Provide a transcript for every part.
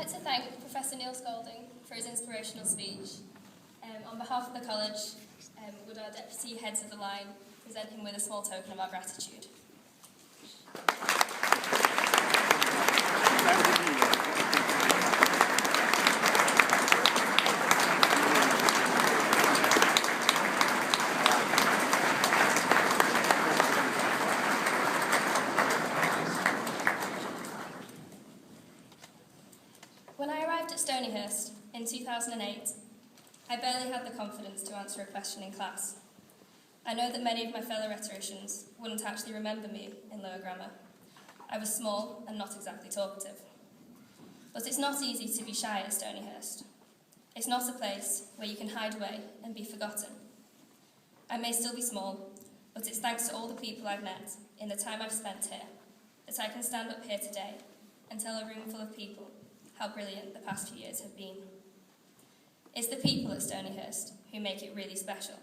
like to thank Professor Neil Spalding for his inspirational speech. On behalf of the college, would our Deputy Heads of the Line present him with a small token of our gratitude. When I arrived at Stonyhurst in 2008, I barely had the confidence to answer a question in class. I know that many of my fellow rhetoricians wouldn't actually remember me in lower grammar. I was small and not exactly talkative. But it's not easy to be shy at Stonyhurst. It's not a place where you can hide away and be forgotten. I may still be small, but it's thanks to all the people I've met in the time I've spent here that I can stand up here today and tell a room full of people how brilliant the past few years have been. It's the people at Stonyhurst who make it really special.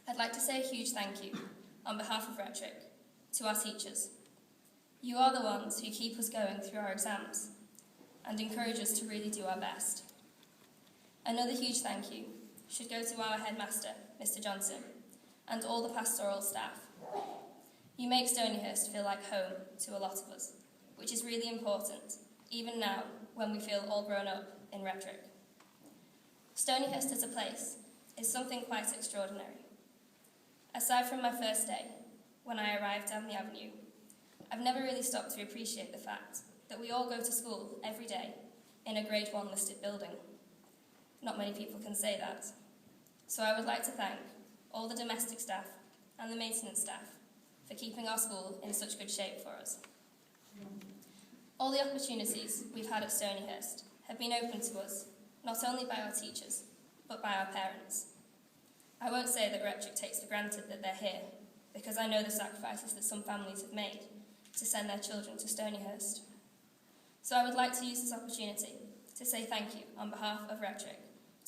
I'd like to say a huge thank you, on behalf of Rhetoric, to our teachers. You are the ones who keep us going through our exams and encourage us to really do our best. Another huge thank you should go to our headmaster, Mr. Johnson, and all the pastoral staff. You make Stonyhurst feel like home to a lot of us, which is really important, even now when we feel all grown up in Rhetoric. Stonyhurst as a place is something quite extraordinary. Aside from my first day, when I arrived down the avenue, I've never really stopped to appreciate the fact that we all go to school every day in a Grade 1 listed building. Not many people can say that. So I would like to thank all the domestic staff and the maintenance staff for keeping our school in such good shape for us. All the opportunities we've had at Stonyhurst have been open to us, not only by our teachers, but by our parents. I won't say that Rhetoric takes for granted that they're here, because I know the sacrifices that some families have made to send their children to Stonyhurst. So I would like to use this opportunity to say thank you on behalf of Rhetoric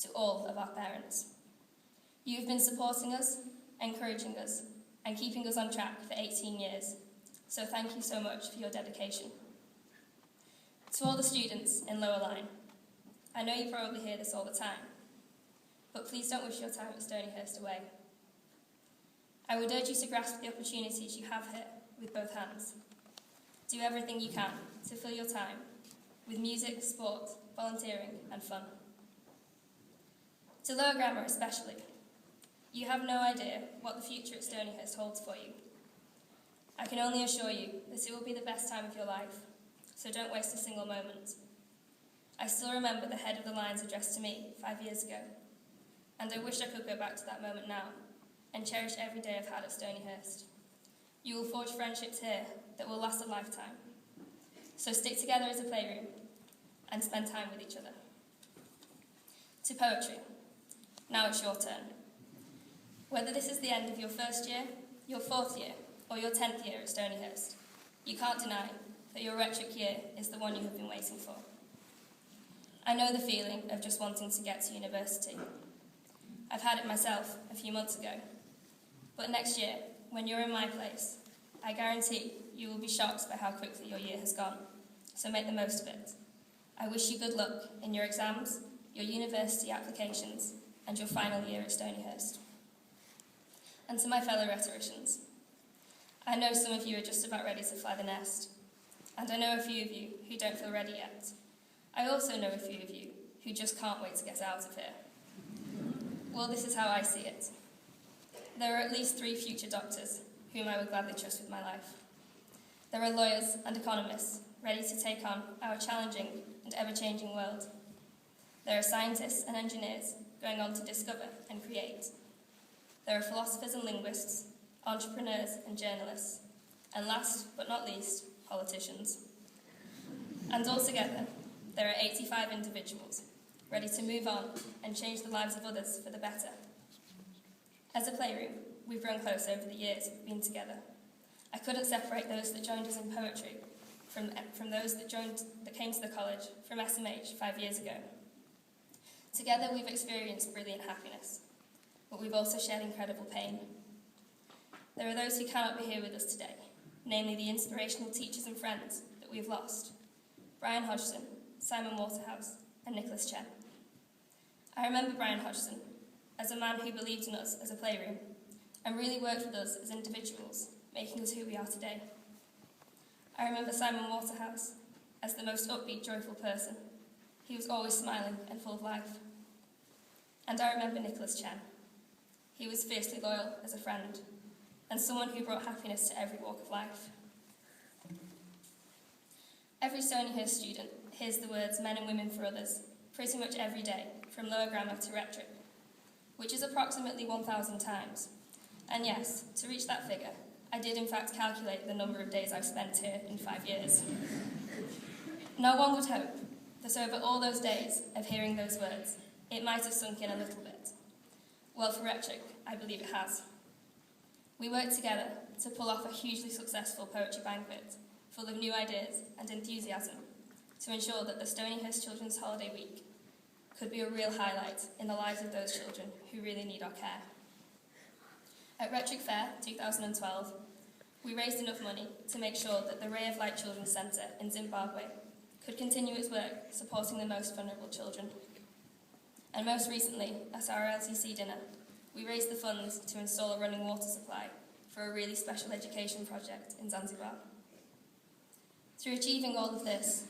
to all of our parents. You've been supporting us, encouraging us, and keeping us on track for 18 years, so thank you so much for your dedication. To all the students in Lower Line, I know you probably hear this all the time, but please don't wish your time at Stonyhurst away. I would urge you to grasp the opportunities you have here with both hands. Do everything you can to fill your time with music, sport, volunteering, and fun. To lower grammar especially, you have no idea what the future at Stonyhurst holds for you. I can only assure you that it will be the best time of your life, so don't waste a single moment. I still remember the head of the line's address to me 5 years ago, and I wish I could go back to that moment now and cherish every day I've had at Stonyhurst. You will forge friendships here that will last a lifetime. So stick together as a playroom and spend time with each other. To poetry. Now it's your turn. Whether this is the end of your first year, your fourth year, or your 10th year at Stonyhurst, you can't deny that your Rhetoric year is the one you have been waiting for. I know the feeling of just wanting to get to university. I've had it myself a few months ago. But next year, when you're in my place, I guarantee you will be shocked by how quickly your year has gone. So make the most of it. I wish you good luck in your exams, your university applications, and your final year at Stonyhurst. And to my fellow rhetoricians, I know some of you are just about ready to fly the nest, and I know a few of you who don't feel ready yet. I also know a few of you who just can't wait to get out of here. Well, this is how I see it. There are at least 3 future doctors whom I would gladly trust with my life. There are lawyers and economists ready to take on our challenging and ever-changing world. There are scientists and engineers going on to discover and create. There are philosophers and linguists, entrepreneurs and journalists, and last but not least, politicians. And altogether, there are 85 individuals ready to move on and change the lives of others for the better. As a playroom, we've grown close over the years we've been together. I couldn't separate those that joined us in poetry from those that came to the college from SMH 5 years ago. Together we've experienced brilliant happiness, but we've also shared incredible pain. There are those who cannot be here with us today, namely the inspirational teachers and friends that we've lost. Brian Hodgson, Simon Waterhouse, and Nicholas Chen. I remember Brian Hodgson as a man who believed in us as a playroom and really worked with us as individuals, making us who we are today. I remember Simon Waterhouse as the most upbeat, joyful person. He was always smiling and full of life. And I remember Nicholas Chen. He was fiercely loyal as a friend and someone who brought happiness to every walk of life. Every Stonyhurst student hears the words men and women for others pretty much every day, from lower grammar to rhetoric, which is approximately 1,000 times. And yes, to reach that figure, I did in fact calculate the number of days I've spent here in 5 years. Now one would hope that over all those days of hearing those words, it might have sunk in a little bit. Well, for rhetoric, I believe it has. We worked together to pull off a hugely successful poetry banquet full of new ideas and enthusiasm to ensure that the Stonyhurst Children's Holiday Week could be a real highlight in the lives of those children who really need our care. At Rhetoric Fair 2012, we raised enough money to make sure that the Ray of Light Children's Centre in Zimbabwe could continue its work supporting the most vulnerable children. And most recently, at our LTC dinner, we raised the funds to install a running water supply for a really special education project in Zanzibar. Through achieving all of this,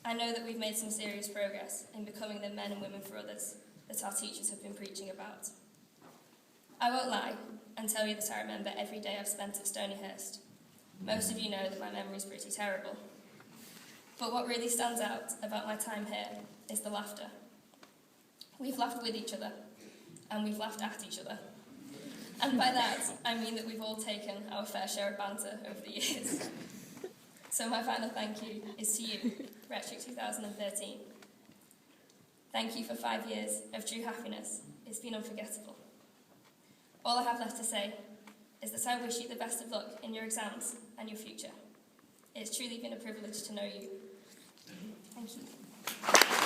I know that we've made some serious progress in becoming the men and women for others that our teachers have been preaching about. I won't lie and tell you that I remember every day I've spent at Stonyhurst. Most of you know that my memory's pretty terrible. But what really stands out about my time here is the laughter. We've laughed with each other, and we've laughed at each other. And by that, I mean that we've all taken our fair share of banter over the years. So my final thank you is to you, Rhetoric 2013. Thank you for 5 years of true happiness. It's been unforgettable. All I have left to say is that I wish you the best of luck in your exams and your future. It's truly been a privilege to know you. Thank you.